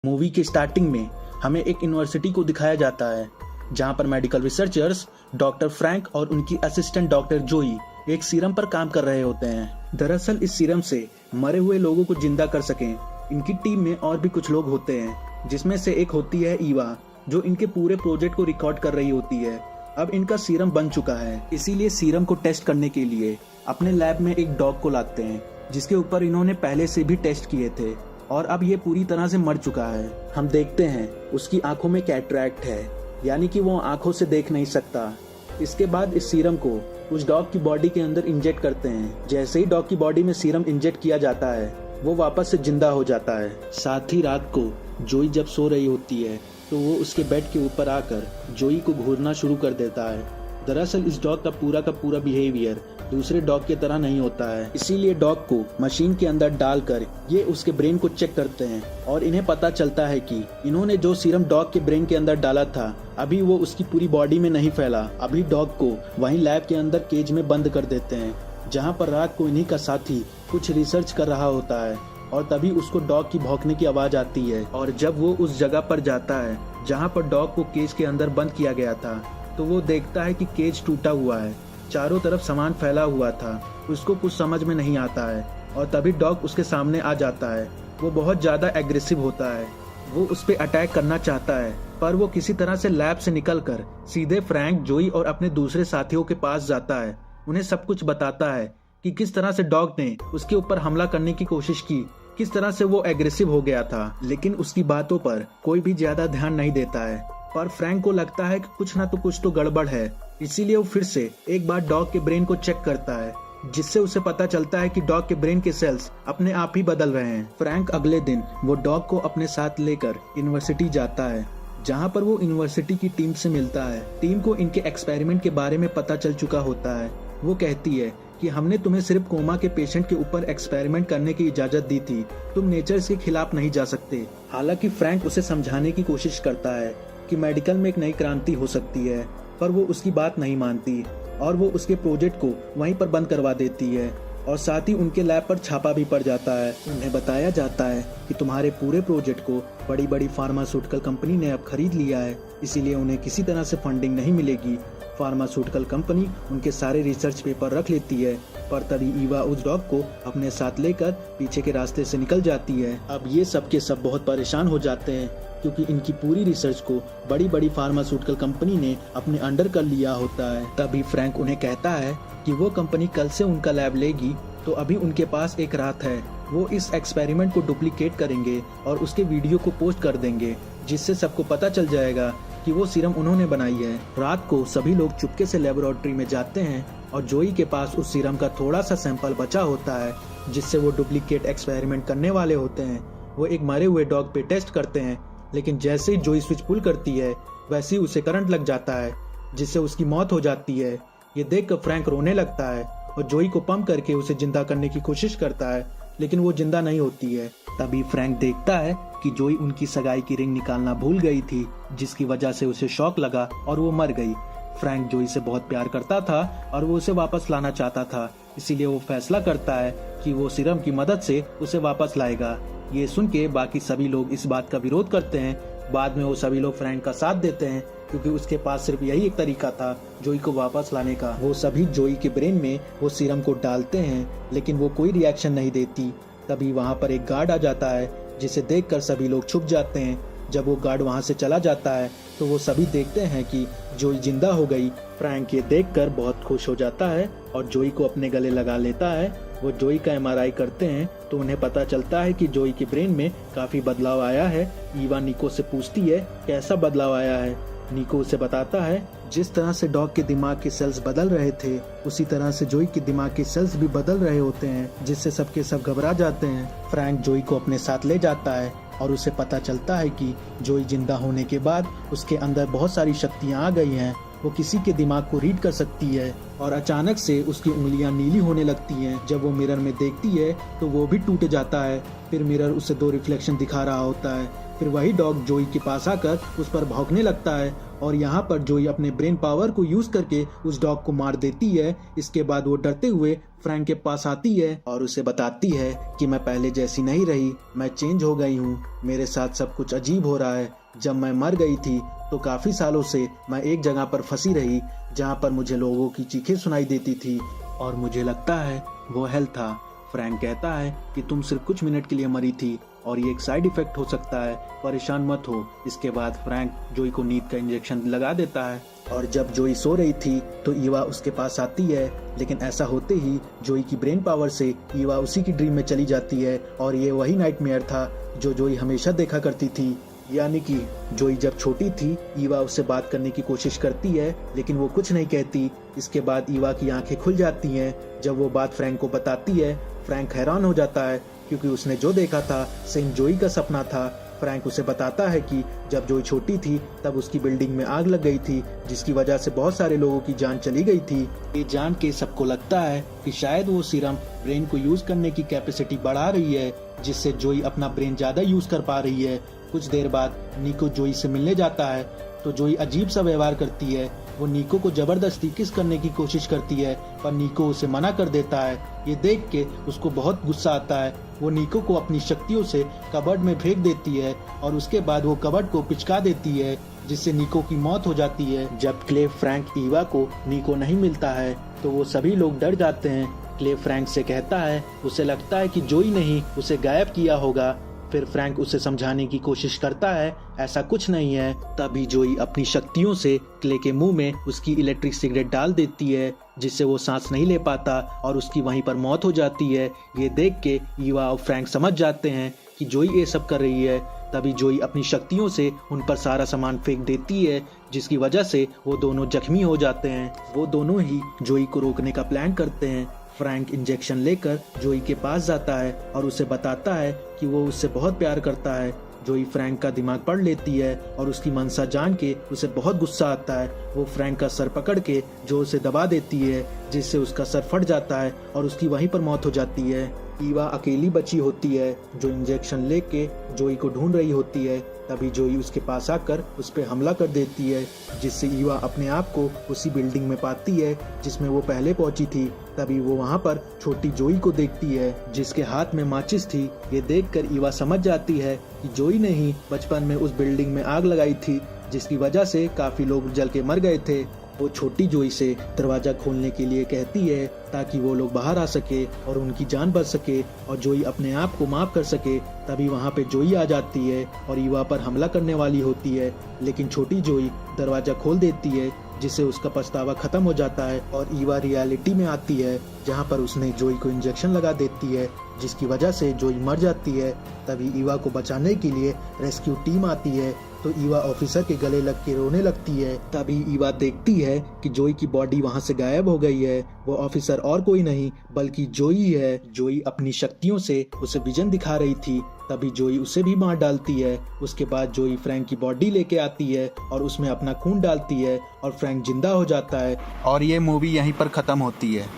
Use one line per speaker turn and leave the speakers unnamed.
Movie के starting में हमें एक यूनिवर्सिटी को दिखाया जाता है जहां पर मेडिकल रिसर्चर्स डॉक्टर फ्रैंक और उनकी असिस्टेंट डॉक्टर जोई एक सीरम पर काम कर रहे होते हैं। दरअसल इस सीरम से मरे हुए लोगों को जिंदा कर सकें। इनकी टीम में और भी कुछ लोग होते हैं जिसमें से एक होती है ईवा, जो इनके पूरे प्रोजेक्ट को रिकॉर्ड कर रही होती है। अब इनका सीरम बन चुका है, इसीलिए सीरम को टेस्ट करने के लिए अपने लैब में एक डॉग को लाते हैं जिसके ऊपर इन्होंने पहले से भी टेस्ट किए थे और अब ये पूरी तरह से मर चुका है। हम देखते हैं उसकी आंखों में कैटरैक्ट है, यानी कि वो आंखों से देख नहीं सकता। इसके बाद इस सीरम को उस डॉग की बॉडी के अंदर इंजेक्ट करते हैं। जैसे ही डॉग की बॉडी में सीरम इंजेक्ट किया जाता है वो वापस से जिंदा हो जाता है। साथ ही रात को जोई जब सो रही होती है तो वो उसके बेड के ऊपर आकर जोई को घूरना शुरू कर देता है। दरअसल इस डॉग का पूरा बिहेवियर दूसरे डॉग की तरह नहीं होता है, इसीलिए डॉग को मशीन के अंदर डालकर ये उसके ब्रेन को चेक करते हैं और इन्हें पता चलता है कि इन्होंने जो सीरम डॉग के ब्रेन के अंदर डाला था अभी वो उसकी पूरी बॉडी में नहीं फैला। अभी डॉग को वहीं लैब के अंदर केज में बंद कर देते हैं जहाँ पर रात को इन्हीं का साथी कुछ रिसर्च कर रहा होता है और तभी उसको डॉग की भौंकने की आवाज आती है। और जब वो उस जगह पर जाता है जहाँ पर डॉग को केज के अंदर बंद किया गया था तो वो देखता है कि केज टूटा हुआ है, चारों तरफ सामान फैला हुआ था। उसको कुछ समझ में नहीं आता है और तभी डॉग उसके सामने आ जाता है। वो बहुत ज्यादा एग्रेसिव होता है, वो उस पर अटैक करना चाहता है पर वो किसी तरह से लैब से निकलकर सीधे फ्रैंक, जोई और अपने दूसरे साथियों के पास जाता है। उन्हें सब कुछ बताता है कि किस तरह से डॉग ने उसके ऊपर हमला करने की कोशिश की, किस तरह से वो एग्रेसिव हो गया था। लेकिन उसकी बातों पर कोई भी ज्यादा ध्यान नहीं देता है, पर फ्रैंक को लगता है कि कुछ तो गड़बड़ है। इसीलिए वो फिर से एक बार डॉग के ब्रेन को चेक करता है जिससे उसे पता चलता है कि डॉग के ब्रेन के सेल्स अपने आप ही बदल रहे हैं। फ्रैंक अगले दिन वो डॉग को अपने साथ लेकर यूनिवर्सिटी जाता है जहाँ पर वो यूनिवर्सिटी की टीम से मिलता है। टीम को इनके एक्सपेरिमेंट के बारे में पता चल चुका होता है। वो कहती है कि हमने तुम्हें सिर्फ कोमा के पेशेंट के ऊपर एक्सपेरिमेंट करने की इजाजत दी थी, तुम नेचर के खिलाफ नहीं जा सकते। हालांकि फ्रैंक उसे समझाने की कोशिश करता है कि मेडिकल में एक नई क्रांति हो सकती है, पर वो उसकी बात नहीं मानती और वो उसके प्रोजेक्ट को वहीं पर बंद करवा देती है और साथ ही उनके लैब पर छापा भी पड़ जाता है। उन्हें बताया जाता है कि तुम्हारे पूरे प्रोजेक्ट को बड़ी बड़ी फार्मास्यूटिकल कंपनी ने अब खरीद लिया है, इसीलिए उन्हें किसी तरह से फंडिंग नहीं मिलेगी। फार्मास्यूटिकल कंपनी उनके सारे रिसर्च पेपर रख लेती है, पर तभी ईवा उस डॉग को अपने साथ लेकर पीछे के रास्ते से निकल जाती है। अब ये सब के सब बहुत परेशान हो जाते हैं क्योंकि इनकी पूरी रिसर्च को बड़ी बड़ी फार्मास्यूटिकल कंपनी ने अपने अंडर कर लिया होता है। तभी फ्रैंक उन्हें कहता है कि वो कंपनी कल से उनका लैब लेगी, तो अभी उनके पास एक रात है। वो इस एक्सपेरिमेंट को डुप्लीकेट करेंगे और उसके वीडियो को पोस्ट कर देंगे जिससे सबको पता चल जाएगा कि वो सीरम उन्होंने बनाई है। रात को सभी लोग चुपके से लेबोरेटरी में जाते हैं और जोई के पास उस सीरम का थोड़ा सा सैंपल बचा होता है जिससे वो डुप्लीकेट एक्सपेरिमेंट करने वाले होते हैं। वो एक मरे हुए डॉग पे टेस्ट करते हैं, लेकिन जैसे ही जोई स्विच पुल करती है वैसे ही उसे करंट लग जाता है जिससे उसकी मौत हो जाती है। ये देखकर फ्रैंक रोने लगता है और जोई को पंप करके उसे जिंदा करने की कोशिश करता है, लेकिन वो जिंदा नहीं होती है। तभी फ्रैंक देखता है कि जोई उनकी सगाई की रिंग निकालना भूल गई थी, जिसकी वजह से उसे शॉक लगा और वो मर गई। फ्रैंक जोई से बहुत प्यार करता था और वो उसे वापस लाना चाहता था, इसीलिए वो फैसला करता है कि वो सीरम की मदद से उसे वापस लाएगा। ये सुन के बाकी सभी लोग इस बात का विरोध करते हैं। बाद में वो सभी लोग फ्रैंक का साथ देते हैं क्योंकि उसके पास सिर्फ यही एक तरीका था जोई को वापस लाने का। वो सभी जोई के ब्रेन में वो सीरम को डालते हैं, लेकिन वो कोई रिएक्शन नहीं देती। तभी वहाँ पर एक गार्ड आ जाता है जिसे देखकर सभी लोग छुप जाते हैं। जब वो गार्ड वहाँ से चला जाता है तो वो सभी देखते हैं कि जोई जिंदा हो गई। फ्रैंक ये देखकर बहुत खुश हो जाता है और जोई को अपने गले लगा लेता है। वो जोई का एमआरआई करते हैं तो उन्हें पता चलता है कि जोई के ब्रेन में काफी बदलाव आया है। ईवा निको से पूछती है कैसा बदलाव आया है। निको उसे बताता है जिस तरह से डॉग के दिमाग के सेल्स बदल रहे थे उसी तरह से जोई के दिमाग के सेल्स भी बदल रहे होते हैं, जिससे सबके सब घबरा जाते हैं। फ्रैंक जोई को अपने साथ ले जाता है और उसे पता चलता है कि जोई जिंदा होने के बाद उसके अंदर बहुत सारी शक्तियां आ गई हैं। वो किसी के दिमाग को रीड कर सकती है और अचानक से उसकी उंगलियां नीली होने लगती हैं। जब वो मिरर में देखती है तो वो भी टूट जाता है। फिर मिरर उसे 2 रिफ्लेक्शन दिखा रहा होता है फिर वही डॉग जोई के पास आकर उस पर भौंकने लगता है और यहाँ पर जोई अपने ब्रेन पावर को यूज करके उस डॉग को मार देती है। इसके बाद वो डरते हुए फ्रैंक के पास आती है और उसे बताती है कि मैं पहले जैसी नहीं रही, मैं चेंज हो गई हूँ, मेरे साथ सब कुछ अजीब हो रहा है। जब मैं मर गई थी तो काफी सालों से मैं एक जगह पर फंसी रही जहाँ पर मुझे लोगों की चीखें सुनाई देती थी और मुझे लगता है वो हेल था। फ्रैंक कहता है कि तुम सिर्फ कुछ मिनट के लिए मरी थी और ये एक साइड इफेक्ट हो सकता है, परेशान मत हो। इसके बाद फ्रैंक जोई को नींद का इंजेक्शन लगा देता है और जब जोई सो रही थी तो ईवा उसके पास आती है, लेकिन ऐसा होते ही जोई की ब्रेन पावर से ईवा उसी की ड्रीम में चली जाती है और ये वही नाइटमेयर था जो जोई हमेशा देखा करती थी। यानी कि जोई जब छोटी थी ईवा उससे बात करने की कोशिश करती है लेकिन वो कुछ नहीं कहती। इसके बाद ईवा की आंखें खुल जाती हैं। जब वो बात फ्रैंक को बताती है, फ्रैंक हैरान हो जाता है क्योंकि उसने जो देखा था सेम जोई का सपना था। फ्रैंक उसे बताता है कि जब जोई छोटी थी तब उसकी बिल्डिंग में आग लग गई थी जिसकी वजह से बहुत सारे लोगों की जान चली गई थी। ये जान के सबको लगता है कि शायद वो सीरम ब्रेन को यूज करने की कैपेसिटी बढ़ा रही है जिससे जोई अपना ब्रेन ज्यादा यूज कर पा रही है। कुछ देर बाद निको जोई से मिलने जाता है तो जोई अजीब सा व्यवहार करती है। वो निको को जबरदस्ती किस करने की कोशिश करती है पर निको उसे मना कर देता है। ये देख के उसको बहुत गुस्सा आता है। वो निको को अपनी शक्तियों से कबर्ड में फेंक देती है और उसके बाद वो कबर्ड को पिचका देती है जिससे निको की मौत हो जाती है। जब क्ले, फ्रैंक, ईवा को निको नहीं मिलता है तो वो सभी लोग डर जाते हैं। क्ले फ्रैंक से कहता है उसे लगता है कि जोई ने ही उसे गायब किया होगा। फिर फ्रैंक उसे समझाने की कोशिश करता है ऐसा कुछ नहीं है। तभी जोई अपनी शक्तियों से क्ले के मुंह में उसकी इलेक्ट्रिक सिगरेट डाल देती है जिससे वो सांस नहीं ले पाता और उसकी वहीं पर मौत हो जाती है। ये देख के ईवा और फ्रैंक समझ जाते हैं कि जोई ये सब कर रही है। तभी जोई अपनी शक्तियों से उन पर सारा सामान फेंक देती है जिसकी वजह से वो दोनों जख्मी हो जाते हैं। वो दोनों ही जोई को रोकने का प्लान करते हैं। फ्रैंक इंजेक्शन लेकर जोई के पास जाता है और उसे बताता है कि वो उससे बहुत प्यार करता है। जोई फ्रैंक का दिमाग पढ़ लेती है और उसकी मनसा जान के उसे बहुत गुस्सा आता है। वो फ्रैंक का सर पकड़ के जोर से दबा देती है जिससे उसका सर फट जाता है और उसकी वहीं पर मौत हो जाती है। ईवा अकेली बची होती है जो इंजेक्शन लेके जोई को ढूंढ रही होती है। तभी जोई उसके पास आकर उस पर हमला कर देती है जिससे ईवा अपने आप को उसी बिल्डिंग में पाती है जिसमें वो पहले पहुंची थी। तभी वो वहां पर छोटी जोई को देखती है जिसके हाथ में माचिस थी। ये देखकर ईवा समझ जाती है कि जोई ने ही बचपन में उस बिल्डिंग में आग लगाई थी जिसकी वजह से काफी लोग जल के मर गए थे। वो छोटी जोई से दरवाजा खोलने के लिए कहती है ताकि वो लोग बाहर आ सके और उनकी जान बच सके और जोई अपने आप को माफ कर सके। तभी वहाँ पे जोई आ जाती है और ईवा पर हमला करने वाली होती है लेकिन छोटी जोई दरवाजा खोल देती है जिससे उसका पछतावा खत्म हो जाता है और ईवा रियलिटी में आती है जहाँ पर उसने जोई को इंजेक्शन लगा देती है जिसकी वजह से जोई मर जाती है। तभी ईवा को बचाने के लिए रेस्क्यू टीम आती है तो ईवा ऑफिसर के गले लग के रोने लगती है। तभी ईवा देखती है कि जोई की बॉडी वहाँ से गायब हो गई है। वो ऑफिसर और कोई नहीं बल्कि जोई है। जोई अपनी शक्तियों से उसे विजन दिखा रही थी। तभी जोई उसे भी मार डालती है। उसके बाद जोई फ्रैंक की बॉडी लेके आती है और उसमें अपना खून डालती है और फ्रैंक जिंदा हो जाता है और ये मूवी यहीं पर खत्म होती है।